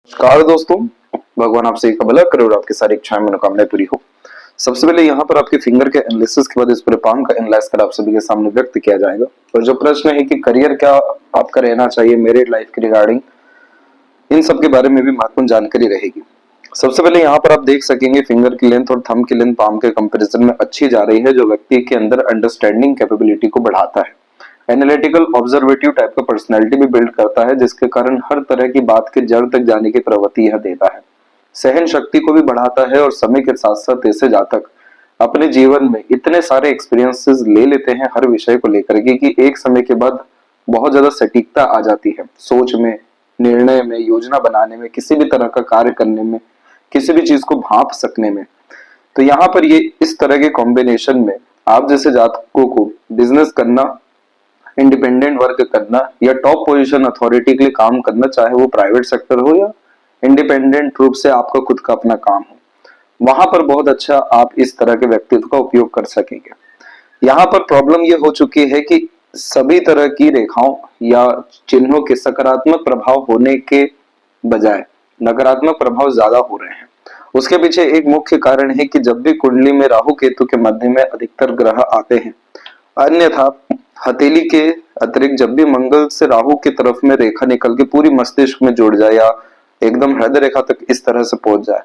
नमस्कार दोस्तों, भगवान आपसे एक भला करे और आपकी सारी इच्छाएं मनोकामनाएं पूरी हो। सबसे पहले यहाँ पर आपके फिंगर के एनालिसिस के बाद इस पूरे पाम का एनालाइज कर आप सभी के सामने व्यक्त किया जाएगा। और जो प्रश्न है कि करियर क्या आपका रहना चाहिए मैरिड लाइफ के रिगार्डिंग, इन सब के बारे में भी महत्वपूर्ण जानकारी रहेगी। सबसे पहले यहाँ पर आप देख सकेंगे फिंगर की लेंथ और थंब की लेंथ पाम के कंपेरिजन में अच्छी जा रही है, जो व्यक्ति के अंदर अंडरस्टैंडिंग कैपेबिलिटी को बढ़ाता है। एनालिटिकल ऑब्जर्वेटिव टाइप का पर्सनैलिटी भी बिल्ड करता है, जिसके कारण हर तरह की बात के जड़ तक जाने की प्रवृत्ति यह देता है। सहन शक्ति को भी बढ़ाता है और समय के साथ साथ ऐसे जातक अपने जीवन में इतने सारे एक्सपीरियंसेस ले लेते हैं हर विषय को लेकर के कि एक समय के बाद बहुत ज्यादा सटीकता आ जाती है सोच में, निर्णय में, योजना बनाने में, किसी भी तरह का कार्य करने में, किसी भी चीज को भांप सकने में। तो यहाँ पर ये इस तरह के कॉम्बिनेशन में आप जैसे जातकों को बिजनेस करना, इंडिपेंडेंट वर्क करना या टॉप पोजीशन अथॉरिटी के लिए काम करना, चाहे वो प्राइवेट सेक्टर हो या इंडिपेंडेंट रूप से आपका खुद का अपना काम हो, वहां पर बहुत अच्छा आप इस तरह के व्यक्तित्व का उपयोग कर सकेंगे। यहाँ पर प्रॉब्लम ये हो चुकी है कि सभी तरह की रेखाओं या चिन्हों के सकारात्मक प्रभाव होने के बजाय नकारात्मक प्रभाव ज्यादा हो रहे हैं। उसके पीछे एक मुख्य कारण है कि जब भी कुंडली में राहु केतु के मध्य में अधिकतर ग्रह आते हैं, अन्यथा हथेली के अतिरिक्त जब भी मंगल से राहु की तरफ में रेखा निकल के पूरी मस्तिष्क में जुड़ जाए या एकदम हृदय रेखा तक इस तरह से पहुंच जाए,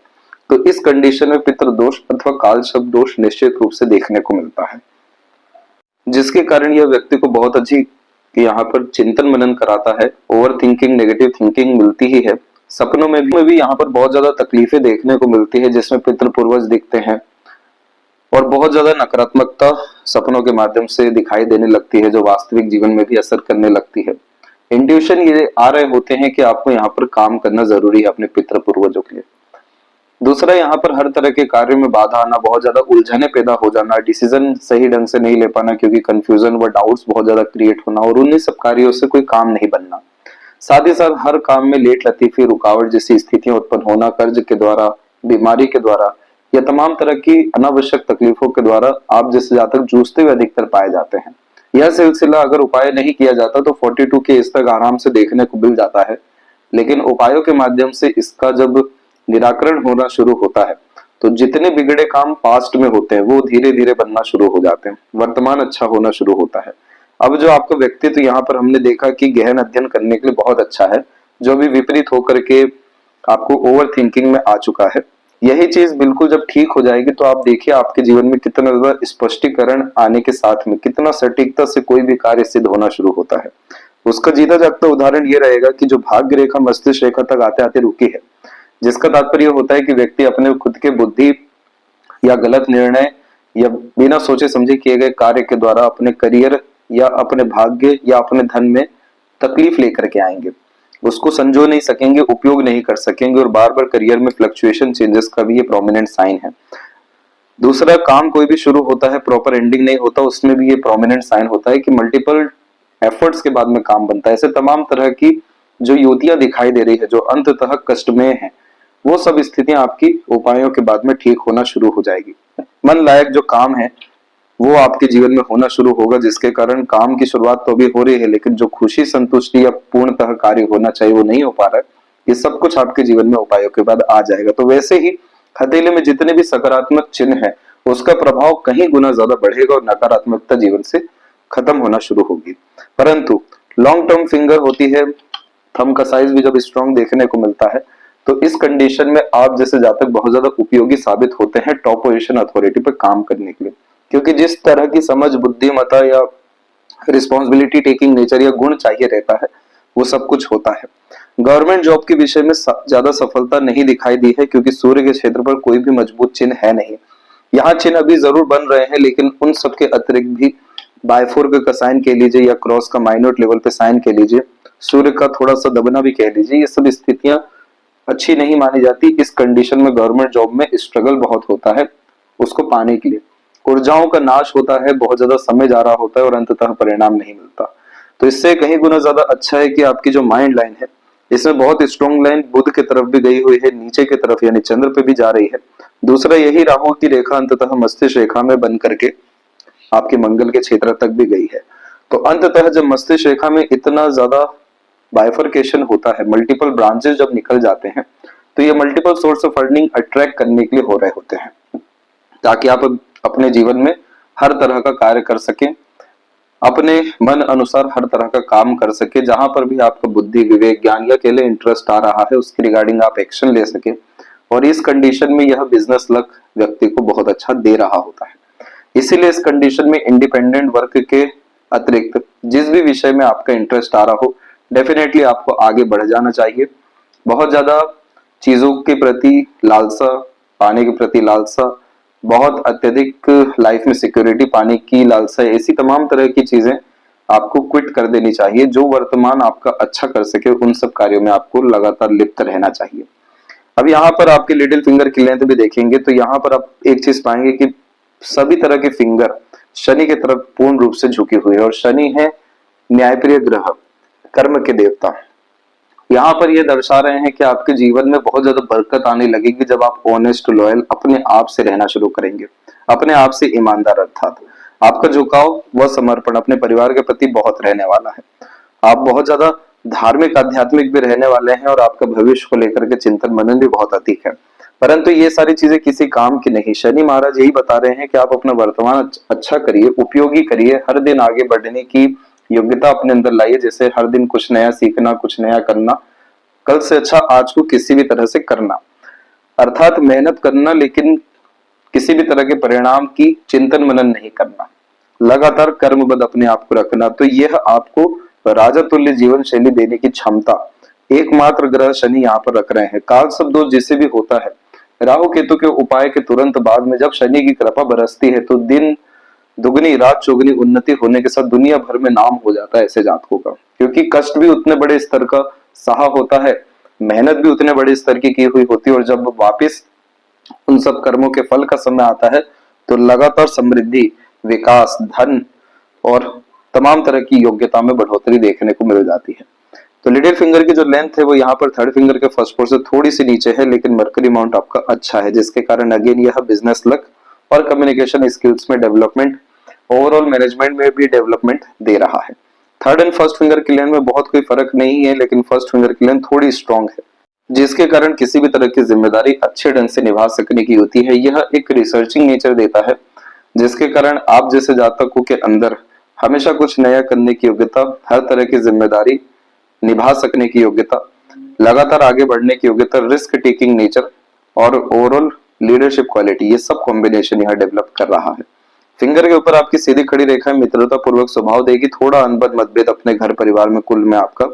तो इस कंडीशन में पितृ दोष अथवा काल शब्द दोष निश्चित रूप से देखने को मिलता है, जिसके कारण यह व्यक्ति को बहुत अच्छी यहाँ पर चिंतन मनन कराता है। ओवर थिंकिंग, नेगेटिव थिंकिंग मिलती ही है। सपनों में भी यहाँ पर बहुत ज्यादा तकलीफें देखने को मिलती है, जिसमें पितृ पूर्वज दिखते हैं और बहुत ज्यादा नकारात्मकता सपनों के माध्यम से दिखाई देने लगती है, जो वास्तविक जीवन में भी असर करने लगती है। इंट्यूशन ये आ रहे होते हैं कि आपको यहाँ पर काम करना जरूरी है अपने पितृ पूर्वजों के लिए। दूसरा, यहाँ पर हर तरह के कार्य में बाधा आना, बहुत ज्यादा उलझने पैदा हो जाना, डिसीजन सही ढंग से नहीं ले पाना क्योंकि कंफ्यूजन व डाउट्स बहुत ज्यादा क्रिएट होना और उन्हीं सब कार्यों से कोई काम नहीं बनना। साथ ही साथ हर काम में लेट लतीफी, रुकावट जैसी स्थितियां उत्पन्न होना, कर्ज के द्वारा, बीमारी के द्वारा या तमाम तरह की अनावश्यक तकलीफों के द्वारा आप जैसे जातक जूझते हुए अधिकतर पाए जाते हैं। यह सिलसिला अगर उपाय नहीं किया जाता तो 42 के एज तक आराम से देखने को मिल जाता है, लेकिन उपायों के माध्यम से इसका जब निराकरण होना शुरू होता है तो जितने बिगड़े काम पास्ट में होते हैं वो धीरे धीरे बनना शुरू हो जाते हैं, वर्तमान अच्छा होना शुरू होता है। अब जो आपका व्यक्तित्व यहाँ पर हमने देखा कि गहन अध्ययन करने के लिए बहुत अच्छा है, जो भी विपरीत होकर के आपको ओवर थिंकिंग में आ चुका है, यही चीज बिल्कुल जब ठीक हो जाएगी तो आप देखिए आपके जीवन में कितना ज्यादा स्पष्टीकरण आने के साथ में कितना सटीकता से कोई भी कार्य सिद्ध होना शुरू होता है। उसका जीता जागता उदाहरण ये रहेगा कि जो भाग्य रेखा मस्तिष्क रेखा तक आते आते रुकी है, जिसका तात्पर्य होता है कि व्यक्ति अपने खुद के बुद्धि या गलत निर्णय या बिना सोचे समझे किए गए कार्य के द्वारा अपने करियर या अपने भाग्य या अपने धन में तकलीफ लेकर के आएंगे, उसको संजो नहीं सकेंगे, उपयोग नहीं कर सकेंगे और बार बार करियर में फ्लक्चुएशन चेंजेस का भी ये प्रोमिनेंट साइन है। दूसरा, काम कोई भी शुरू होता है प्रॉपर एंडिंग नहीं होता, उसमें भी ये प्रोमिनेंट साइन होता है कि मल्टीपल एफर्ट्स के बाद में काम बनता है। ऐसे तमाम तरह की जो युतियां दिखाई दे रही है जो अंततः कष्टमय है, वो सब स्थितियां आपकी उपायों के बाद में ठीक होना शुरू हो जाएगी। मन लायक जो काम है वो आपके जीवन में होना शुरू होगा, जिसके कारण काम की शुरुआत तो अभी हो रही है लेकिन जो खुशी, संतुष्टि या पूर्णतः कार्य होना चाहिए वो नहीं हो पा रहा है। ये सब कुछ आपके जीवन में उपायों के बाद आ जाएगा। तो वैसे ही हथेली में जितने भी सकारात्मक चिन्ह है उसका प्रभाव कहीं गुना ज्यादा बढ़ेगा और नकारात्मकता जीवन से खत्म होना शुरू होगी। परंतु लॉन्ग टर्म फिंगर होती है, थंब का साइज भी जब स्ट्रॉन्ग देखने को मिलता है तो इस कंडीशन में आप जैसे जातक बहुत ज्यादा उपयोगी साबित होते हैं टॉप पोजीशन अथॉरिटी पर काम करने के लिए, क्योंकि जिस तरह की समझ, बुद्धिमत्ता या रिस्पॉन्सिबिलिटी टेकिंग नेचर या गुण चाहिए रहता है वो सब कुछ होता है। गवर्नमेंट जॉब के विषय में ज्यादा सफलता नहीं दिखाई दी है क्योंकि सूर्य के क्षेत्र पर कोई भी मजबूत चिन्ह है नहीं। यहाँ चिन्ह अभी जरूर बन रहे हैं लेकिन उन सब के अतिरिक्त भी बायफोर्क का साइन कह लीजिए या क्रॉस का माइनोट लेवल पे साइन कह लीजिए, सूर्य का थोड़ा सा दबना भी कह लीजिए, ये सब स्थितियां अच्छी नहीं मानी जाती। इस कंडीशन में गवर्नमेंट जॉब में स्ट्रगल बहुत होता है उसको पाने के लिए, ऊर्जाओं का नाश होता है, बहुत ज्यादा समय जा रहा होता है और अंततः परिणाम नहीं मिलता। तो इससे कहीं गुना ज्यादा अच्छा है कि आपकी जो माइंड लाइन है इसमें बहुत स्ट्रॉन्ग लाइन बुध की तरफ भी गई हुई है, नीचे की तरफ यानी चंद्र पे भी जा रही है। दूसरा, यही राहु की रेखा अंततः मस्तिष्क रेखा में बन करके आपके मंगल के क्षेत्र तक भी गई है। तो अंततः जब मस्तिष्क रेखा में इतना ज्यादा बाइफरकेशन होता है, मल्टीपल ब्रांचेस जब निकल जाते हैं, तो ये multiple source of earning attract करने के लिए हो रहे होते हैं, ताकि आप अपने जीवन में हर तरह का कार्य कर सकें, अपने मन अनुसार हर तरह का काम कर सके, जहां पर भी आपका बुद्धि, विवेक, ज्ञान या अकेले इंटरेस्ट आ रहा है उसके रिगार्डिंग आप एक्शन ले सके। और इस कंडीशन में यह बिजनेस लक व्यक्ति को बहुत अच्छा दे रहा होता है। इसीलिए इस कंडीशन में इंडिपेंडेंट वर्क के अतिरिक्त जिस भी विषय में आपका इंटरेस्ट आ रहा हो, डेफिनेटली आपको आगे बढ़ जाना चाहिए। बहुत ज्यादा चीजों के प्रति लालसा, पाने के प्रति लालसा, बहुत अत्यधिक लाइफ में सिक्योरिटी पाने की लालसा, ऐसी तमाम तरह की चीजें आपको क्विट कर देनी चाहिए। जो वर्तमान आपका अच्छा कर सके उन सब कार्यों में आपको लगातार लिप्त रहना चाहिए। अब यहाँ पर आपके लिटिल फिंगर की लेंथ भी देखेंगे तो यहाँ पर आप एक चीज पाएंगे कि सभी तरह के फिंगर शनि की तरफ पूर्ण रूप से झुकी हुई है, और शनि है न्यायप्रिय ग्रह, कर्म के देवता। यहाँ पर ये दर्शा रहे हैं कि आपके जीवन में बहुत ज्यादा बरकत आने लगेगी जब आप ऑनेस्ट, लॉयल, अपने आप से रहना शुरू करेंगे, अपने आप से ईमानदार, अर्थात आपका झुकाव व समर्पण अपने परिवार के प्रति बहुत रहने वाला है। आप बहुत ज्यादा धार्मिक, आध्यात्मिक भी रहने वाले हैं, और आपका भविष्य को लेकर के चिंतन मनन भी बहुत अधिक है। परंतु ये सारी चीजें किसी काम की नहीं। शनि महाराज यही बता रहे हैं कि आप अपना वर्तमान अच्छा करिए, उपयोगी करिए, हर दिन आगे बढ़ने की योग्यता अपने अंदर लाइए। जैसे हर दिन कुछ नया सीखना, कुछ नया करना, कल से अच्छा आज को किसी भी तरह से करना, अर्थात मेहनत करना, लेकिन किसी भी तरह के परिणाम की चिंतन मनन नहीं करना, लगातार कर्मबद्ध अपने आप को रखना। तो यह आपको राजा तुल्य जीवन शैली देने की क्षमता एकमात्र ग्रह शनि यहाँ पर रख रहे हैं। काल शब्द जिसे भी होता है, राहु केतु के उपाय के तुरंत बाद में जब शनि की कृपा बरसती है तो दिन दुगनी रात चौगुनी उन्नति होने के साथ दुनिया भर में नाम हो जाता है ऐसे जातकों का। क्योंकि कष्ट भी उतने बड़े स्तर का सहा होता है, मेहनत भी उतने बड़े स्तर की हुई होती है, और जब वापिस उन सब कर्मों के फल का समय आता है तो लगातार समृद्धि, विकास, धन और तमाम तरह की योग्यता में बढ़ोतरी देखने को मिल जाती है। तो लिटिल फिंगर की जो लेंथ है वो यहाँ पर थर्ड फिंगर के फर्स्ट फोर से थोड़ी सी नीचे है, लेकिन मरकरी माउंट आपका अच्छा है, जिसके कारण अगेन यह बिजनेस लक और कम्युनिकेशन स्किल्स में डेवलपमेंट, ओवरऑल मैनेजमेंट में भी डेवलपमेंट दे रहा है। थर्ड एंड फर्स्ट फिंगर की लेंथ में बहुत कोई फर्क नहीं है, लेकिन फर्स्ट फिंगर की लेंथ थोड़ी स्ट्रॉन्ग है, जिसके कारण किसी भी तरह की जिम्मेदारी अच्छे ढंग से निभा सकने की होती है। यह एक रिसर्चिंग नेचर देता है, जिसके कारण आप जैसे जातकों के अंदर हमेशा कुछ नया करने की योग्यता, हर तरह की जिम्मेदारी निभा सकने की योग्यता, लगातार आगे बढ़ने की योग्यता, रिस्क टेकिंग नेचर और ओवरऑल लीडरशिप क्वालिटी, ये सब कॉम्बिनेशन यहाँ डेवलप कर रहा है। फिंगर के ऊपर आपकी सीधी खड़ी रेखा मित्रता पूर्वक स्वभाव देगी, थोड़ा अनबन मतभेद अपने घर परिवार में कुल में आपका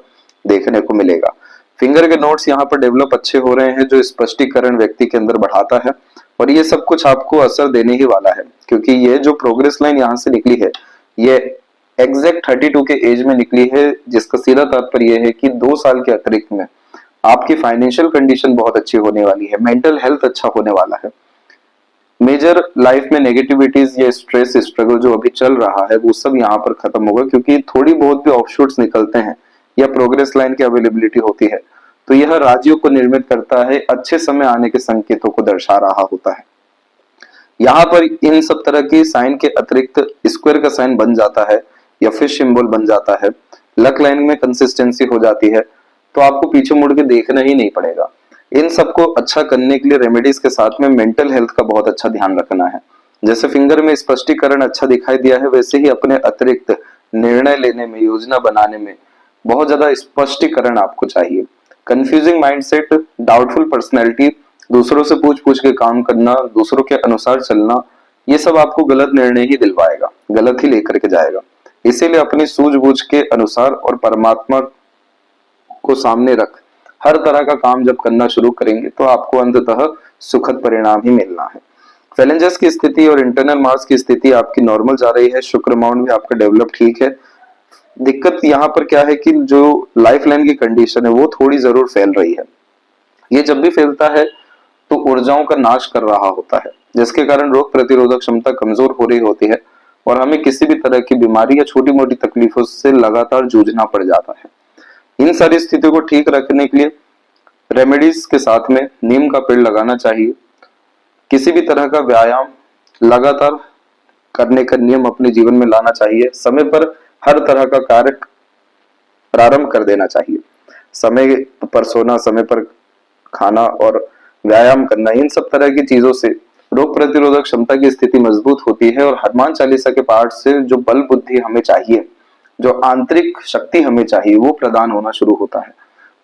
देखने को मिलेगा। फिंगर के नोट्स यहाँ पर डेवलप अच्छे हो रहे हैं, जो स्पष्टीकरण व्यक्ति के अंदर बढ़ाता है, और ये सब कुछ आपको असर देने ही वाला है, क्योंकि ये जो प्रोग्रेस लाइन यहाँ से निकली है ये एग्जैक्ट 32 के एज में निकली है, जिसका सीधा तात्पर्य यह है कि 2 साल के अतिरिक्त में आपकी फाइनेंशियल कंडीशन बहुत अच्छी होने वाली है, मेंटल हेल्थ अच्छा होने वाला है, मेजर लाइफ में नेगेटिविटीज या स्ट्रेस, स्ट्रगल जो अभी चल रहा है वो सब यहाँ पर खत्म होगा, क्योंकि थोड़ी बहुत भी ऑफशूट्स निकलते हैं या प्रोग्रेस लाइन की अवेलेबिलिटी होती है तो यह राजियों को निर्मित करता है, अच्छे समय आने के संकेतों को दर्शा रहा होता है। यहाँ पर इन सब तरह की साइन के अतिरिक्त स्क्वायर का साइन बन जाता है या फिश सिंबल बन जाता है, लक लाइन में कंसिस्टेंसी हो जाती है, तो आपको पीछे मुड़ के देखना ही नहीं पड़ेगा। इन सबको अच्छा करने के लिए रेमेडीज के साथ में मेंटल हेल्थ का बहुत अच्छा ध्यान रखना है। जैसे फिंगर में स्पष्टीकरण अच्छा दिखाई दिया है, वैसे ही अपने अतिरिक्त निर्णय लेने में, योजना बनाने में बहुत ज्यादा स्पष्टीकरण आपको चाहिए। कंफ्यूजिंग माइंडसेट, डाउटफुल पर्सनैलिटी, दूसरों से पूछ पूछ के काम करना, दूसरों के अनुसार चलना, ये सब आपको गलत निर्णय ही दिलवाएगा, गलत ही लेकर के जाएगा। इसीलिए अपनी सूझबूझ के अनुसार और परमात्मा को सामने रख हर तरह का काम जब करना शुरू करेंगे तो आपको अंततः सुखद परिणाम ही मिलना है। फैलेंजेस की स्थिति और इंटरनल मार्स की स्थिति आपकी नॉर्मल जा रही है, शुक्र माउंट भी आपका डेवलप ठीक है। दिक्कत यहाँ पर क्या है कि जो लाइफ लाइन की कंडीशन है वो थोड़ी जरूर फैल रही है। ये जब भी फैलता है तो ऊर्जाओं का नाश कर रहा होता है, जिसके कारण रोग प्रतिरोधक क्षमता कमजोर हो रही होती है और हमें किसी भी तरह की बीमारी या छोटी मोटी तकलीफों से लगातार जूझना पड़ जाता है। इन सारी स्थितियों को ठीक रखने के लिए रेमेडीज के साथ में नीम का पेड़ लगाना चाहिए। किसी भी तरह का व्यायाम लगातार करने का नियम अपने जीवन में लाना चाहिए। समय पर हर तरह का कार्य प्रारंभ कर देना चाहिए। समय पर सोना, समय पर खाना और व्यायाम करना, इन सब तरह की चीजों से रोग प्रतिरोधक क्षमता की स्थिति मजबूत होती है और हनुमान चालीसा के पाठ से जो बल बुद्धि हमें चाहिए, जो आंतरिक शक्ति हमें चाहिए, वो प्रदान होना शुरू होता है।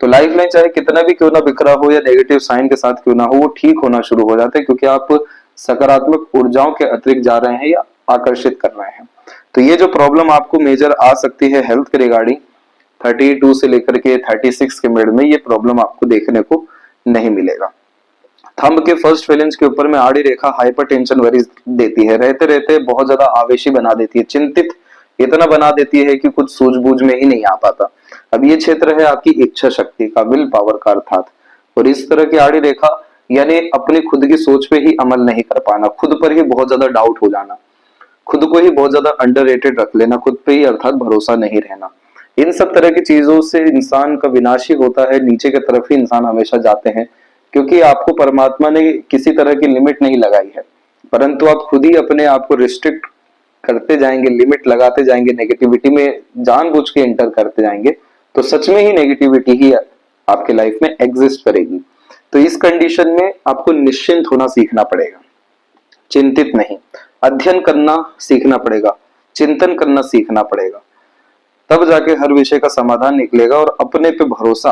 तो लाइफ लाइन चाहे कितना भी क्यों ना बिखरा हो या नेगेटिव साइन के साथ क्यों ना हो, वो ठीक होना शुरू हो जाता है, क्योंकि आप सकारात्मक ऊर्जाओं के अतिरिक्त जा रहे हैं या आकर्षित कर रहे हैं। तो ये जो प्रॉब्लम आपको मेजर आ सकती है हेल्थ के रिगार्डिंग, 32 से लेकर के 36 के मिड में, ये प्रॉब्लम आपको देखने को नहीं मिलेगा। थंब के फर्स्ट फेलेंस के ऊपर में आड़ी रेखा हाइपरटेंशन वरीज देती है, रहते रहते बहुत ज्यादा आवेशी बना देती है, चिंतित इतना बना देती है कि कुछ सूझबूझ में ही नहीं आ पाता। अब ये क्षेत्र है आपकी इच्छा शक्ति का, विल पावर का अर्थात। और इस तरह की आड़ी रेखा यानी अपनी खुद की सोच पे ही अमल नहीं कर पाना, खुद पर ही बहुत ज्यादा डाउट हो जाना, खुद को ही बहुत ज्यादा अंडररेटेड रख लेना, खुद पे ही अर्थात भरोसा नहीं रहना, इन सब तरह की चीजों से इंसान का विनाश ही होता है। नीचे की तरफ ही इंसान हमेशा जाते हैं, क्योंकि आपको परमात्मा ने किसी तरह की लिमिट नहीं लगाई है, परंतु आप खुद ही अपने आप को रिस्ट्रिक्ट करते जाएंगे, लिमिट लगाते जाएंगे, नेगेटिविटी में जानबूझ के एंटर करते जाएंगे, तो सच में ही नेगेटिविटी ही आपके लाइफ में एग्जिस्ट करेगी। तो इस कंडीशन में आपको निश्चिंत होना सीखना पड़ेगा, चिंतित नहीं, अध्ययन करना सीखना पड़ेगा, चिंतन करना सीखना पड़ेगा, तब जाके हर विषय का समाधान निकलेगा। और अपने पे भरोसा,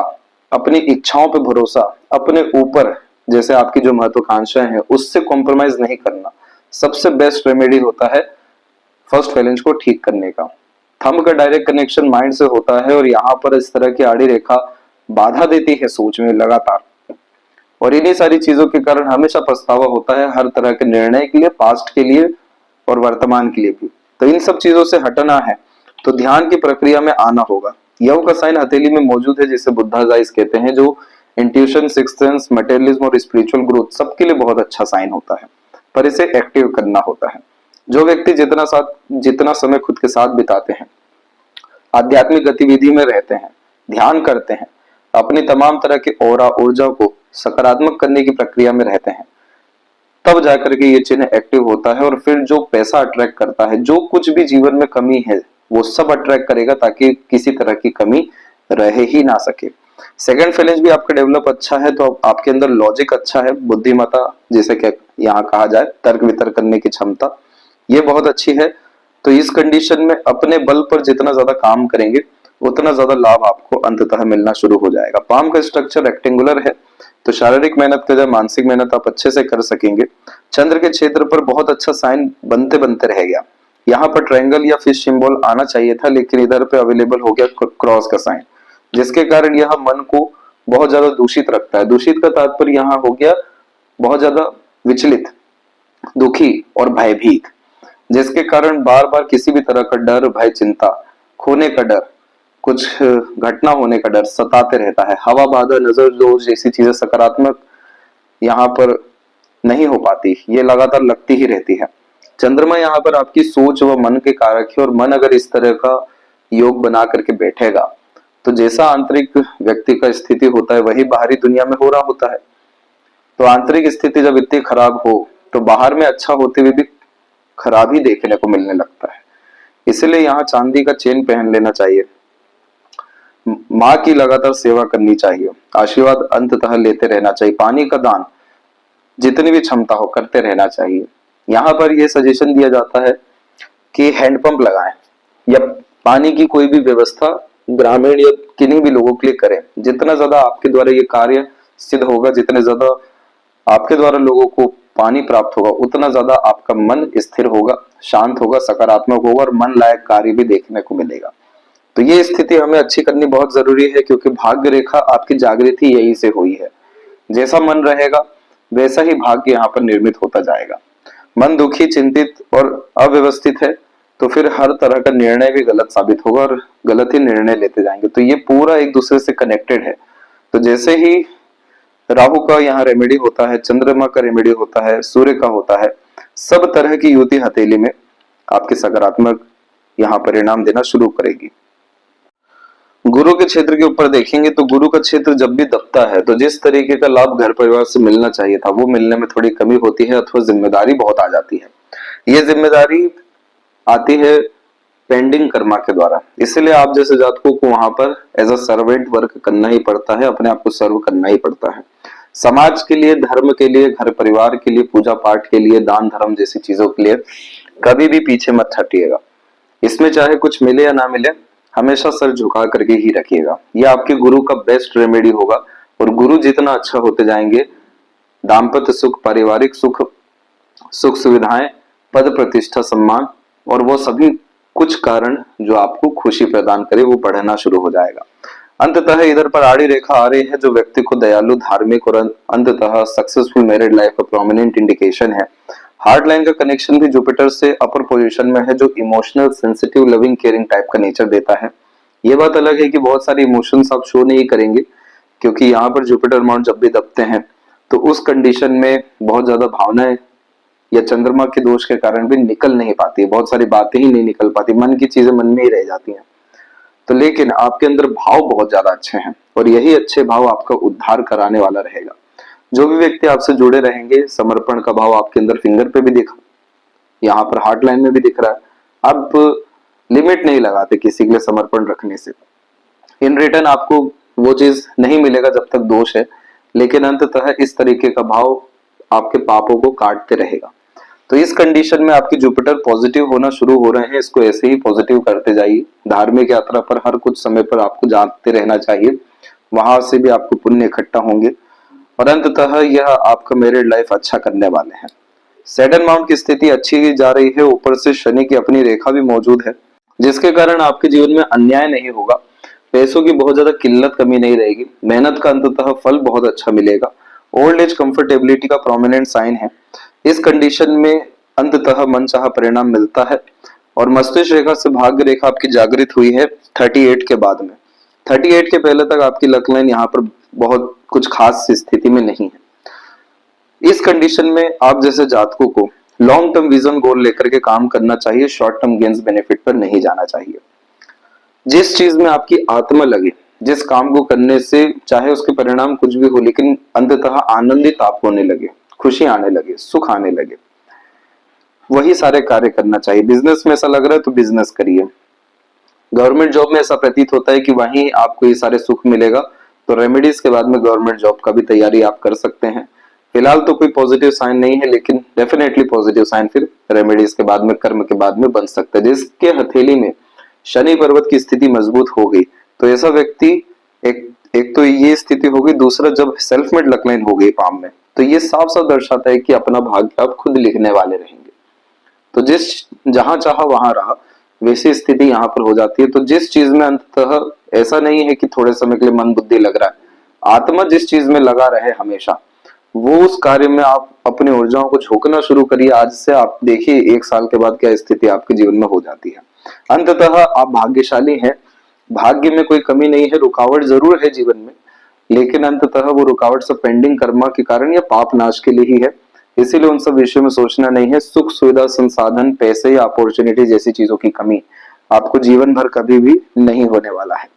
अपनी इच्छाओं पे भरोसा, अपने ऊपर जैसे आपकी जो महत्वाकांक्षाएं हैं उससे कॉम्प्रोमाइज नहीं करना, सबसे बेस्ट रेमेडी होता है फर्स्ट फेलेंज को ठीक करने का। थंब का डायरेक्ट कनेक्शन माइंड से होता है और यहाँ पर इस तरह की आड़ी रेखा बाधा देती है सोच में लगातार, और इन्हीं सारी चीजों के कारण हमेशा पछतावा होता है हर तरह के निर्णय के लिए, पास्ट के लिए और वर्तमान के लिए भी। तो इन सब चीजों से हटना है तो ध्यान की प्रक्रिया में आना होगा। यव का साइन हथेली में मौजूद है, जिसे बुद्धा जाइस कहते हैं, जो इंट्यूशन, सिक्स्थ सेंस, मटेरियलिज्म और स्पिरिचुअल ग्रोथ सबके लिए बहुत अच्छा साइन होता है, पर इसे एक्टिव करना होता है। जो व्यक्ति जितना समय खुद के साथ बिताते हैं, आध्यात्मिक गतिविधि में रहते हैं, ध्यान करते हैं, अपनी तमाम तरह के ऑरा ऊर्जा को सकारात्मक करने की प्रक्रिया में रहते हैं, तब जाकर के ये चिन्ह एक्टिव होता है। और फिर जो पैसा अट्रैक्ट करता है, जो कुछ भी जीवन में कमी है वो सब अट्रैक्ट करेगा, ताकि किसी तरह की कमी रह ही ना सके। सेकंड फेलेंज भी आपका डेवलप अच्छा है तो आपके अंदर लॉजिक अच्छा है, बुद्धिमत्ता जिसे यहाँ कहा जाए, तर्क वितर्क करने की क्षमता, ये बहुत अच्छी है। तो इस कंडीशन में अपने बल पर जितना ज्यादा काम करेंगे उतना ज्यादा लाभ आपको अंततः मिलना शुरू हो जाएगा। पाम का स्ट्रक्चर रेक्टेंगुलर है, तो शारीरिक मेहनत का जब मानसिक मेहनत आप अच्छे से कर सकेंगे। चंद्र के क्षेत्र पर बहुत अच्छा साइन बनते बनते रह गया, यहाँ पर ट्रायंगल या फिश सिंबल आना चाहिए था, लेकिन इधर पे अवेलेबल हो गया क्रॉस का साइन, जिसके कारण यह मन को बहुत ज्यादा दूषित रखता है। दूषित का तात्पर्य यहाँ हो गया बहुत ज्यादा विचलित, दुखी और भयभीत, जिसके कारण बार बार किसी भी तरह का डर, भय, चिंता, खोने का डर, कुछ घटना होने का डर सताते रहता है। हवा, बाधा, नजर दोष जैसी चीजें सकारात्मक यहाँ पर नहीं हो पाती, ये लगातार लगती ही रहती है। चंद्रमा यहाँ पर आपकी सोच व मन के कारक है, और मन अगर इस तरह का योग बना करके बैठेगा तो जैसा आंतरिक व्यक्ति का स्थिति होता है वही बाहरी दुनिया में हो रहा होता है। तो आंतरिक स्थिति जब इतनी खराब हो तो बाहर में अच्छा होते हुए भी खराब ही देखने को मिलने लगता है। इसलिए यहाँ चांदी का चेन पहन लेना चाहिए, माँ की लगातार सेवा करनी चाहिए, आशीर्वाद अंततः लेते रहना चाहिए, पानी का दान जितनी भी क्षमता हो करते रहना चाहिए। यहाँ पर यह सजेशन दिया जाता है कि हैंडपंप लगाएं या पानी की कोई भी व्यवस्था ग्रामीण या किन्हीं भी लोगों के लिए करें। जितना ज्यादा आपके द्वारा ये कार्य सिद्ध होगा, जितने ज्यादा आपके द्वारा लोगों को पानी प्राप्त होगा, उतना ज्यादा आपका मन स्थिर होगा, शांत होगा, सकारात्मक होगा और मन लायक कार्य भी देखने को मिलेगा। तो ये स्थिति हमें अच्छी करनी बहुत जरूरी है, क्योंकि भाग्य रेखा आपकी जागृति यही से हुई है। जैसा मन रहेगा वैसा ही भाग्य यहाँ पर निर्मित होता जाएगा। मन दुखी, चिंतित और अव्यवस्थित है तो फिर हर तरह का निर्णय भी गलत साबित होगा और गलत ही निर्णय लेते जाएंगे। तो ये पूरा एक दूसरे से कनेक्टेड है। तो जैसे ही राहु का यहाँ रेमेडी होता है, चंद्रमा का रेमेडी होता है, सूर्य का होता है, सब तरह की युति हथेली में आपके सकारात्मक यहाँ परिणाम देना शुरू करेगी। गुरु के क्षेत्र के ऊपर देखेंगे तो गुरु का क्षेत्र जब भी दबता है तो जिस तरीके का लाभ घर परिवार से मिलना चाहिए था वो मिलने में थोड़ी कमी होती है, अथवा जिम्मेदारी बहुत आ जाती है। ये जिम्मेदारी आती है पेंडिंग कर्मा के द्वारा। इसीलिए आप जैसे जातकों को वहां पर एज अ सर्वेंट वर्क करना ही पड़ता है, अपने आप को सर्व करना ही पड़ता है, समाज के लिए, धर्म के लिए, घर परिवार के लिए, पूजा पाठ के लिए, दान धर्म जैसी चीजों के लिए कभी भी पीछे मत हटिएगा। इसमें चाहे कुछ मिले या ना मिले, हमेशा सर झुका करके ही रखिएगा। यह आपके गुरु का बेस्ट रेमेडी होगा। और गुरु जितना अच्छा होते जाएंगे, दाम्पत्य सुख, पारिवारिक सुख, सुख सुविधाएं, पद प्रतिष्ठा, सम्मान और वो सभी कुछ कारण जो आपको खुशी प्रदान करे वो बढ़ना शुरू हो जाएगा। अंततः इधर पर आड़ी रेखा आ रही है जो व्यक्ति को दयालु, धार्मिक और अंततः सक्सेसफुल मैरिड लाइफ का प्रोमिनेंट इंडिकेशन है। हार्ट लाइन का कनेक्शन भी जुपिटर से अपर पोजीशन में है, जो emotional, sensitive, loving, caring type का नेचर देता है। ये बात अलग है कि बहुत सारी इमोशंस आप शो नहीं करेंगे, क्योंकि यहाँ पर जुपिटर माउंट जब भी दबते हैं तो उस कंडीशन में बहुत ज्यादा भावनाएं या चंद्रमा के दोष के कारण भी निकल नहीं पाती, बहुत सारी बातें ही नहीं निकल पाती, मन की चीजें मन में ही रह जाती हैं। तो लेकिन आपके अंदर भाव बहुत ज्यादा अच्छे हैं और यही अच्छे भाव आपका उद्धार कराने वाला रहेगा। जो भी व्यक्ति आपसे जुड़े रहेंगे, समर्पण का भाव आपके अंदर फिंगर पे भी दिखा, यहाँ पर हार्ट लाइन में भी दिख रहा है। आप लिमिट नहीं लगाते किसी के लिए समर्पण रखने से, इन रिटर्न आपको वो चीज नहीं मिलेगा जब तक दोष है, लेकिन अंततः इस तरीके का भाव आपके पापों को काटते रहेगा। तो इस कंडीशन में आपकी जुपिटर पॉजिटिव होना शुरू हो रहे हैं, इसको ऐसे ही पॉजिटिव करते जाइए। धार्मिक यात्रा पर हर कुछ समय पर आपको जाते रहना चाहिए, वहां से भी आपको पुण्य इकट्ठा होंगे और अंततः यह आपका मैरिड लाइफ अच्छा करने वाले हैं। सैटर्न माउंट की स्थिति अच्छी जा रही है, ऊपर से शनि की अपनी रेखा भी मौजूद है, जिसके कारण आपके जीवन में अन्याय नहीं होगा, पैसों की बहुत ज्यादा किल्लत कमी नहीं रहेगी, मेहनत का अंततः फल बहुत अच्छा मिलेगा। ओल्ड एज कंफर्टेबिलिटी का प्रोमिनेंट साइन है। इस कंडीशन में अंततः मनचाहा परिणाम मिलता है और मस्तिष्क रेखा से भाग्य रेखा आपकी जागृत हुई है 38 के बाद में। 38 के पहले तक आपकी लक लाइन यहाँ पर बहुत कुछ खास स्थिति में नहीं है। इस कंडीशन में आप जैसे जातकों को लॉन्ग टर्म विजन गोल लेकर के काम करना चाहिए, शॉर्ट टर्म गेन्स बेनिफिट पर नहीं जाना चाहिए। जिस चीज में आपकी आत्मा लगे, जिस काम को करने से चाहे उसके परिणाम कुछ भी हो, लेकिन अंततः आनंदित आप होने लगे, खुशी आने लगे, सुख आने लगे, वही सारे कार्य करना चाहिए। बिजनेस में ऐसा लग रहा है तो बिजनेस करिए, गवर्नमेंट जॉब में ऐसा प्रतीत होता है कि वहीं आपको ये सारे सुख मिलेगा, तो रेमेडीज के बाद में गवर्नमेंट जॉब का भी तैयारी आप कर सकते हैं। फिलहाल तो कोई पॉजिटिव साइन नहीं है, लेकिन डेफिनेटली पॉजिटिव साइन फिर रेमेडीज के बाद में, कर्म के बाद में बन सकता है। जिसके हथेली में शनि पर्वत की स्थिति मजबूत हो गई तो ऐसा व्यक्ति एक तो ये स्थिति होगी, दूसरा जब सेल्फ मेड लक लाइन हो गई पाम में, तो ये साफ साफ दर्शाता है कि अपना भाग्य आप खुद लिखने वाले रहेंगे। तो जिस जहां चाहा वहां रहा, वैसी स्थिति यहाँ पर हो जाती है। तो जिस चीज में अंततः ऐसा नहीं है कि थोड़े समय के लिए मन बुद्धि लग रहा है, आत्मा जिस चीज में लगा रहे हमेशा, वो उस कार्य में आप अपनी ऊर्जाओं को झोंकना शुरू करिए। आज से आप देखिए 1 साल के बाद क्या स्थिति आपके जीवन में हो जाती है। अंततः आप भाग्यशाली हैं, भाग्य में कोई कमी नहीं है, रुकावट जरूर है जीवन में, लेकिन अंततः वो रुकावट सब पेंडिंग कर्मा के कारण या पाप नाश के लिए ही है। इसीलिए उन सब विषयों में सोचना नहीं है। सुख सुविधा, संसाधन, पैसे या अपॉर्चुनिटी जैसी चीजों की कमी आपको जीवन भर कभी भी नहीं होने वाला है।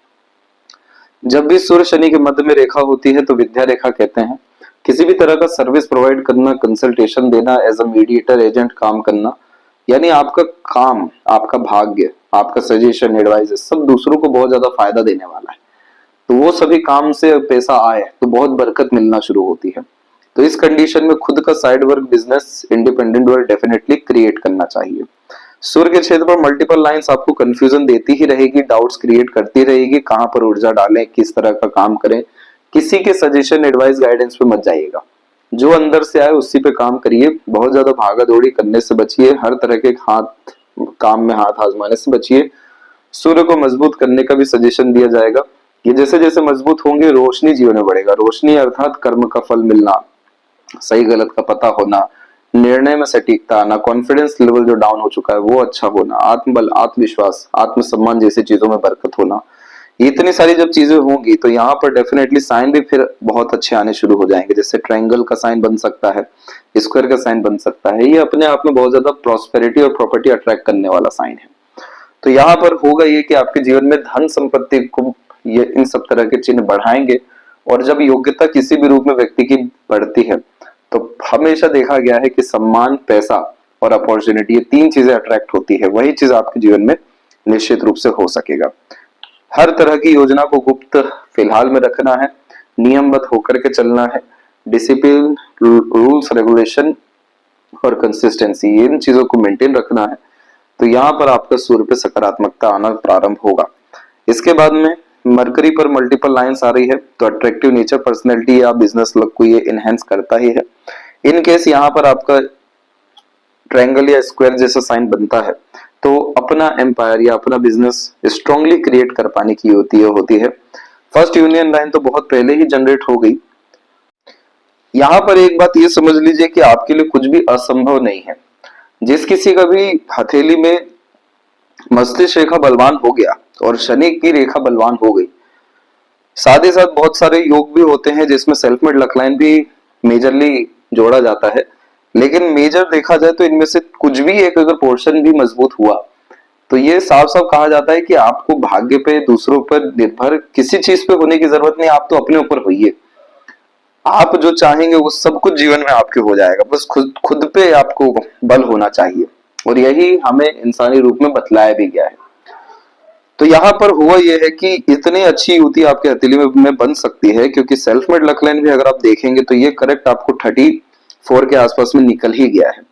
जब भी सूर्य शनि के मध्य में रेखा होती है तो विद्या रेखा कहते हैं। किसी भी तरह का सर्विस प्रोवाइड करना, कंसल्टेशन देना, एज अ मीडिएटर एजेंट काम करना, यानी आपका काम, आपका भाग्य, आपका सजेशन, एडवाइस सब दूसरों को बहुत ज्यादा फायदा देने वाला है। तो वो सभी काम से पैसा आए तो बहुत बरकत मिलना शुरू होती है। तो इस कंडीशन में खुद का side work, business, independent work definitely create करना चाहिए। सूर्य के क्षेत्र पर मल्टीपल लाइंस आपको कंफ्यूजन देती ही रहेगी, डाउट्स क्रिएट करती रहेगी, कहां पर ऊर्जा डालें, किस तरह का काम करें। किसी के सजेशन, एडवाइस, गाइडेंस पे मत जाइएगा, जो अंदर से आए उसी पे काम करिए। बहुत ज्यादा भागा दौड़ी करने से बचिए, हर तरह के काम में हाथ आजमाने से बचिए। सूर्य को मजबूत करने का भी सजेशन दिया जाएगा। ये जैसे जैसे मजबूत होंगे, रोशनी जीवन में बढ़ेगा। रोशनी अर्थात कर्म का फल मिलना, सही गलत का पता होना, निर्णय में सटीकता आना, कॉन्फिडेंस लेवल जो डाउन हो चुका है वो अच्छा होना, आत्मबल, आत्मविश्वास, आत्मसम्मान जैसी चीजों में बरकत होना, इतनी सारी जब चीजें होंगी तो यहाँ पर डेफिनेटली साइन भी फिर बहुत अच्छे आने शुरू हो जाएंगे। जैसे ट्रायंगल का साइन बन सकता है, स्क्वायर का साइन बन सकता है। ये अपने आप में बहुत ज्यादा प्रॉस्पेरिटी और प्रॉपर्टी अट्रैक्ट करने वाला साइन है। तो यहाँ पर होगा ये कि आपके जीवन में धन संपत्ति को ये इन सब तरह के चिन्ह बढ़ाएंगे। और जब योग्यता किसी भी रूप में व्यक्ति की बढ़ती है तो हमेशा देखा गया है कि सम्मान, पैसा और अपॉर्चुनिटी, ये 3 चीजें अट्रैक्ट होती है। वही चीज आपके जीवन में निश्चित रूप से हो सकेगा। हर तरह की योजना को गुप्त फिलहाल में रखना है, नियमबद्ध होकर के चलना है, डिसिप्लिन, रूल्स रेगुलेशन और कंसिस्टेंसी, इन चीजों को मेंटेन रखना है। तो यहाँ पर आपका सूर्य पे सकारात्मकता आना प्रारंभ होगा। इसके बाद में मरकरी पर मल्टीपल लाइंस आ रही है, तो अट्रैक्टिव नेचर, पर्सनैलिटी या बिजनेस लक को ये इनहेंस करता ही है। इन केस यहाँ पर आपका ट्रायंगल या स्क्वायर जैसा साइन बनता है, तो अपना एम्पायर या अपना बिजनेस स्ट्रांगली क्रिएट कर पाने की होती है। फर्स्ट यूनियन लाइन तो बहुत पहले ही जनरेट हो गई। यहाँ पर एक बात ये समझ लीजिए कि आपके लिए कुछ भी असंभव नहीं है। जिस किसी का भी हथेली में मस्तिष्क रेखा बलवान हो गया और शनि की रेखा बलवान हो गई, साथ ही साथ बहुत सारे योग भी होते हैं जिसमें सेल्फ मेड लक लाइन भी मेजरली जोड़ा जाता है, लेकिन मेजर देखा जाए तो इनमें से कुछ भी एक अगर पोर्शन भी मजबूत हुआ तो ये साफ साफ कहा जाता है कि आपको भाग्य पे, दूसरों पर निर्भर किसी चीज पे होने की जरूरत नहीं, आप तो अपने ऊपर होइए। आप जो चाहेंगे वो सब कुछ जीवन में आपके हो जाएगा, बस खुद पे आपको बल होना चाहिए, और यही हमें इंसानी रूप में बतलाया भी गया है। तो यहाँ पर हुआ यह है कि इतनी अच्छी युति आपके हथेली में बन सकती है, क्योंकि सेल्फ मेड लक लाइन भी अगर आप देखेंगे तो ये करेक्ट आपको 34 के आसपास में निकल ही गया है।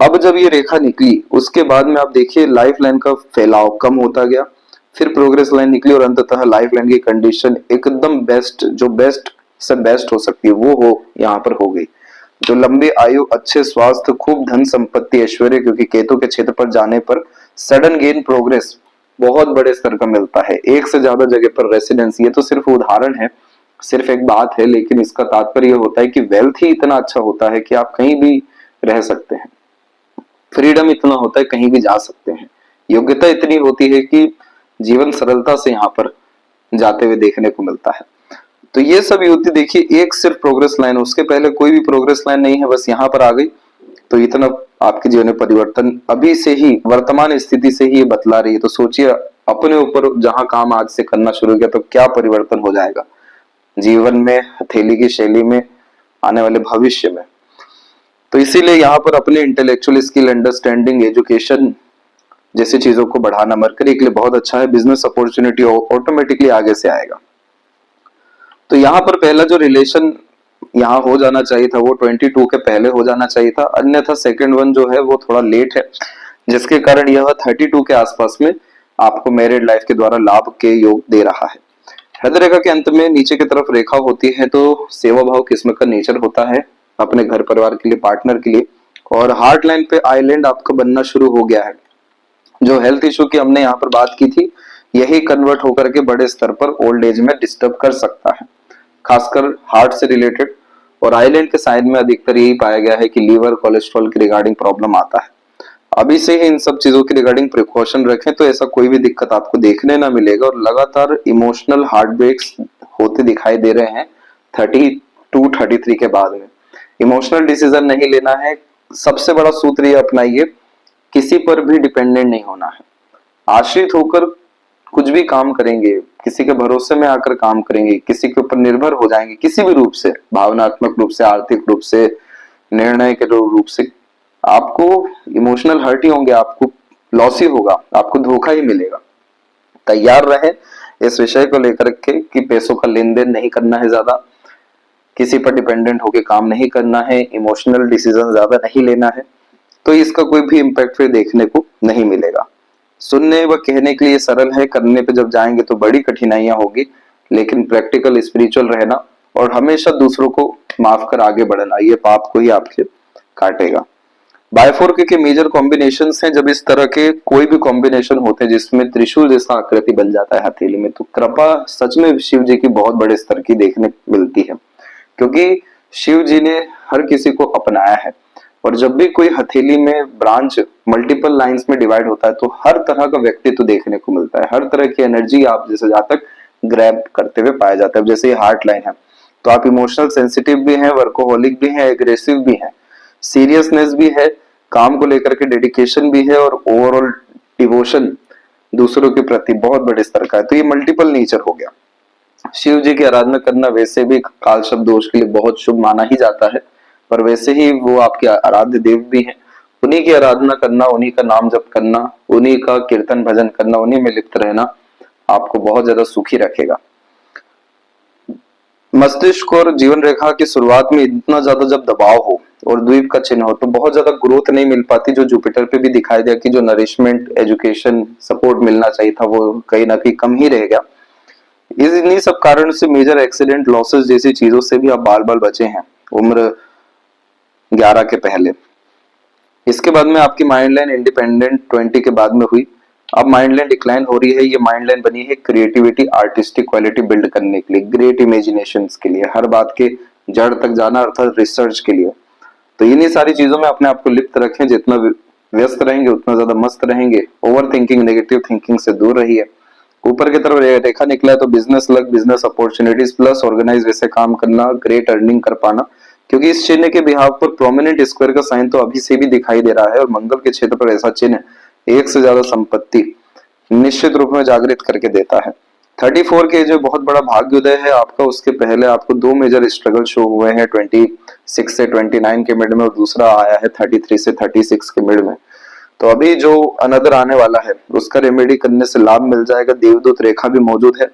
अब जब ये रेखा निकली उसके बाद में आप देखिए लाइफ लाइन का फैलाव कम होता गया, फिर प्रोग्रेस लाइन निकली और अंततः लाइफ लाइन की कंडीशन एकदम बेस्ट, जो बेस्ट से बेस्ट हो सकती है वो हो यहाँ पर हो गई। जो लंबी आयु, अच्छे स्वास्थ्य, खूब धन संपत्ति, ऐश्वर्य, क्योंकि केतु के क्षेत्र पर जाने पर सडन गेन, प्रोग्रेस बहुत बड़े स्तर का मिलता है, एक से ज्यादा जगह पर रेसिडेंस। ये तो सिर्फ उदाहरण है, सिर्फ एक बात है, लेकिन इसका तात्पर्य होता है कि वेल्थ ही इतना अच्छा होता है कि आप कहीं भी रह सकते हैं, फ्रीडम इतना होता है कहीं भी जा सकते हैं, योग्यता इतनी होती है कि जीवन सरलता से यहाँ पर जाते हुए देखने को मिलता है। तो ये सब युति देखिए, एक सिर्फ प्रोग्रेस लाइन, उसके पहले कोई भी प्रोग्रेस लाइन नहीं है, बस यहाँ पर आ गई तो इतना आपके जीवन में परिवर्तन अभी से ही, वर्तमान स्थिति से ही ये बतला रही है। तो सोचिए अपने ऊपर जहां काम आज से करना शुरू किया तो क्या परिवर्तन हो जाएगा जीवन में, हथेली की शैली में, आने वाले भविष्य में। तो इसीलिए यहाँ पर अपने इंटेलेक्चुअल स्किल, अंडरस्टैंडिंग, एजुकेशन जैसी चीजों को बढ़ाना मरकरी के लिए बहुत अच्छा है। बिजनेस अपॉर्चुनिटी ऑटोमेटिकली आगे से आएगा। तो यहाँ पर पहला जो रिलेशन यहाँ हो जाना चाहिए था वो 22 के पहले हो जाना चाहिए था, अन्यथा सेकंड वन जो है वो थोड़ा लेट है, जिसके कारण यह 32 के आसपास में आपको मैरिड लाइफ के द्वारा लाभ के योग दे रहा है। हृदय रेखा के अंत में नीचे की तरफ रेखा होती है, तो सेवा भाव किस्म का नेचर होता है अपने घर परिवार के लिए, पार्टनर के लिए, और हार्ट लाइन पे आइलैंड आपका बनना शुरू हो गया है। जो हेल्थ इश्यू की हमने यहाँ पर बात की थी, यही कन्वर्ट होकर के बड़े स्तर पर ओल्ड एज में डिस्टर्ब कर सकता है, खासकर हार्ट से रिलेटेड। और आइलैंड के साइन में अधिकतर यही पाया गया है कि लीवर, कोलेस्ट्रॉल के रिगार्डिंग प्रॉब्लम आता है। अभी से ही इन सब चीजों के रिगार्डिंग प्रिकॉशन रखें तो ऐसा कोई भी दिक्कत आपको देखने ना मिलेगा। और लगातार इमोशनल हार्ट ब्रेक्स होते दिखाई दे रहे हैं 32-33 के बाद में। इमोशनल डिसीजन नहीं लेना है। सबसे बड़ा सूत्र ये अपनाइए, किसी पर भी डिपेंडेंट नहीं होना है। आश्रित होकर कुछ भी काम करेंगे, किसी के भरोसे में आकर काम करेंगे, किसी के ऊपर निर्भर हो जाएंगे किसी भी रूप से, भावनात्मक रूप से, आर्थिक रूप से, निर्णय के रूप से, आपको इमोशनल हर्ट ही होंगे, आपको लॉस ही होगा, आपको धोखा ही मिलेगा। तैयार रहे इस विषय को लेकर के कि पैसों का लेन देन नहीं करना है, ज्यादा किसी पर डिपेंडेंट होकर काम नहीं करना है, इमोशनल डिसीजन ज्यादा नहीं लेना है, तो इसका कोई भी इम्पैक्ट फिर देखने को नहीं मिलेगा। सुनने व कहने के लिए सरल है, करने पे जब जाएंगे तो बड़ी कठिनाइयां होगी, लेकिन प्रैक्टिकल, स्पिरिचुअल रहना और हमेशा दूसरों को माफ कर आगे बढ़ना, ये पाप को ही आपके काटेगा। बायफोर्क के मेजर कॉम्बिनेशन हैं, जब इस तरह के कोई भी कॉम्बिनेशन होते हैं जिसमें त्रिशूल जैसा आकृति बन जाता है हथेली में, तो कृपा सच में शिव जी की बहुत बड़े स्तर की देखने मिलती है, क्योंकि शिव जी ने हर किसी को अपनाया है। और जब भी कोई हथेली में ब्रांच मल्टीपल लाइंस में डिवाइड होता है तो हर तरह का व्यक्तित्व देखने को मिलता है, हर तरह की एनर्जी आप जैसे जातक ग्रैब करते हुए पाया जाता है। जैसे ये हार्ट लाइन है तो आप इमोशनल सेंसिटिव भी हैं, वर्कोहोलिक भी हैं, एग्रेसिव भी हैं, सीरियसनेस भी है, काम को लेकर के डेडिकेशन भी है, और ओवरऑल डिवोशन दूसरों के प्रति बहुत बड़े स्तर का है। तो ये मल्टीपल नेचर हो गया। शिव जी की आराधना करना वैसे भी काल शब्द दोष के लिए बहुत शुभ माना ही जाता है, पर वैसे ही वो आपके आराध्य देव भी हैं, उन्हीं की आराधना करना, उन्हीं का नाम जप करना, उन्हीं का कीर्तन भजन करना, उन्हीं में लिप्त रहना आपको बहुत ज्यादा सुखी रखेगा। मस्तिष्क और जीवन रेखा की शुरुआत में इतना ज्यादा जब दबाव हो और द्वीप का चिन्ह हो तो बहुत ज्यादा ग्रोथ नहीं मिल पाती, जो जुपिटर पे भी दिखाई दिया कि जो नरिशमेंट, एजुकेशन, सपोर्ट मिलना चाहिए था वो कहीं ना कहीं कम ही रह गया। इन्हीं सब कारण से मेजर एक्सीडेंट, लॉसेस जैसी चीजों से भी आप बाल बाल बचे हैं उम्र 11 के पहले। इसके बाद में आपकी माइंड लाइन इंडिपेंडेंट 20 के बाद में हुई। अब माइंड लाइन डिक्लाइन हो रही है। ये माइंड लाइन बनी है क्रिएटिविटी, आर्टिस्टिक क्वालिटी बिल्ड करने के लिए, ग्रेट इमेजिनेशन के लिए, हर बात के जड़ तक जाना अर्थात रिसर्च के लिए। तो इन्हीं सारी चीजों में अपने आप को लिप्त रखें। जितना व्यस्त रहेंगे उतना ज्यादा मस्त रहेंगे। ओवर थिंकिंग, नेगेटिव थिंकिंग से दूर रहिए। ऊपर की तरफ रेखा निकला है तो business luck, business opportunities plus organize वैसे काम करना, ग्रेट अर्निंग कर पाना, क्योंकि इस चिन्ह के बिहाव पर प्रोमिनेंट स्क्वायर का साइन तो अभी से भी दिखाई दे रहा है और मंगल के क्षेत्र पर ऐसा चिन्ह एक से ज्यादा संपत्ति निश्चित रूप में जागृत करके देता है। 34 के जो बहुत बड़ा भाग्योदय है आपका, उसके पहले आपको दो मेजर स्ट्रगल शो हुए हैं 26 से 29 के मिड में, और दूसरा आया है 33 से 36 के मिड में। तो अभी जो अनदर आने वाला है उसका रेमेडी करने से लाभ मिल जाएगा। देवदूत रेखा भी मौजूद है,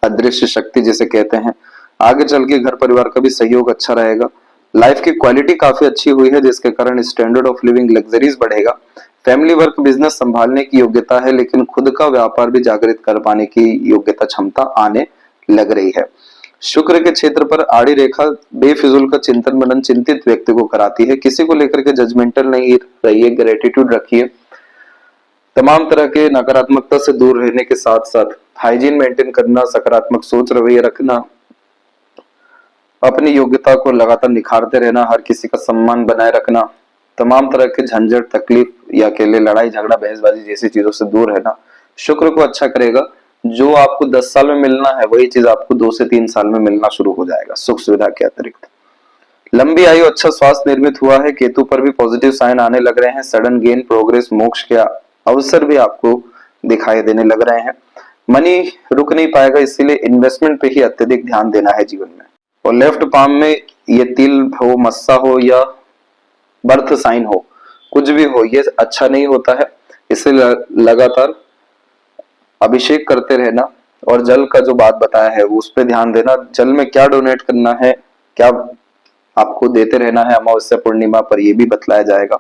अदृश्य शक्ति जिसे कहते हैं। आगे चल के घर परिवार का भी सहयोग अच्छा रहेगा। लाइफ की क्वालिटी काफी अच्छी हुई है जिसके कारण स्टैंडर्ड ऑफ लिविंग, लग्जरीज बढ़ेगा। फैमिली वर्क बिजनेस संभालने की योग्यता है, लेकिन खुद का व्यापार भी जागृत कर पाने की योग्यता, क्षमता आने लग रही है। शुक्र के क्षेत्र पर आड़ी रेखा बेफिजूल का चिंतन मनन चिंतित व्यक्ति को कराती है। किसी को लेकर के जजमेंटल नहीं रहिए, ग्रेटिट्यूड रखिए। तमाम तरह के नकारात्मकता से दूर रहने के साथ साथ हाइजीन मेंटेन करना, सकारात्मक सोच रवैया रखना, अपनी योग्यता को लगातार निखारते रहना, हर किसी का सम्मान बनाए रखना, तमाम तरह के झंझट, तकलीफ या अकेले लड़ाई झगड़ा बहसबाजी जैसी चीजों से दूर रहना शुक्र को अच्छा करेगा। जो आपको 10 साल में मिलना है वही चीज आपको 2 से 3 साल में मिलना शुरू हो जाएगा, सुख सुविधा के अतिरिक्त। लंबी आयु, अच्छा स्वास्थ्य निर्मित हुआ है। केतु पर भी पॉजिटिव साइन आने लग रहे हैं। सडन गेन, प्रोग्रेस, मोक्ष के अवसर भी आपको दिखाई देने लग रहे हैं। मनी रुक नहीं पाएगा, इसीलिए इन्वेस्टमेंट पे ही अत्यधिक ध्यान देना है जीवन में। और लेफ्ट पाम में ये तिल हो, मस्सा हो या बर्थ साइन हो, कुछ भी हो, ये अच्छा नहीं होता है। इसलिए लगातार अभिषेक करते रहना और जल का जो बात बताया है उस पर ध्यान देना। जल में क्या डोनेट करना है, क्या आपको देते रहना है अमावस्या पूर्णिमा पर, यह भी बतलाया जाएगा।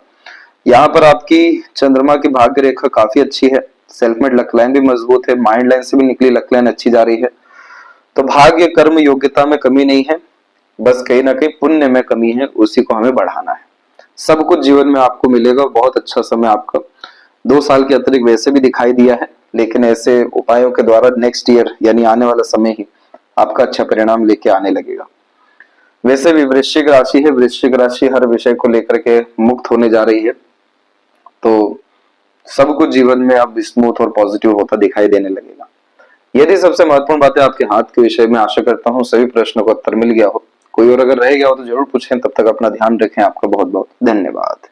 यहाँ पर आपकी चंद्रमा की भाग्य रेखा काफी अच्छी है। सेल्फ मेड लक लाइन भी मजबूत है। माइंड लाइन से भी निकली लक लाइन अच्छी जा रही है। तो भाग्य, कर्म, योग्यता में कमी नहीं है, बस कहीं ना कहीं पुण्य में कमी है, उसी को हमें बढ़ाना है। सब कुछ जीवन में आपको मिलेगा। बहुत अच्छा समय आपका 2 साल के अतिरिक्त वैसे भी दिखाई दिया है, लेकिन ऐसे उपायों के द्वारा नेक्स्ट ईयर यानी आने वाला समय ही आपका अच्छा परिणाम लेके आने लगेगा। वैसे भी वृश्चिक राशि है, वृश्चिक राशि हर विषय को लेकर के मुक्त होने जा रही है, तो सब कुछ जीवन में अब स्मूथ और पॉजिटिव होता दिखाई देने लगेगा। यदि सबसे महत्वपूर्ण बातें आपके हाथ के विषय में, आशा करता हूँ सभी प्रश्नों का उत्तर मिल गया हो। कोई और अगर रह गया हो तो जरूर पूछें। तब तक अपना ध्यान रखें। आपका बहुत बहुत धन्यवाद।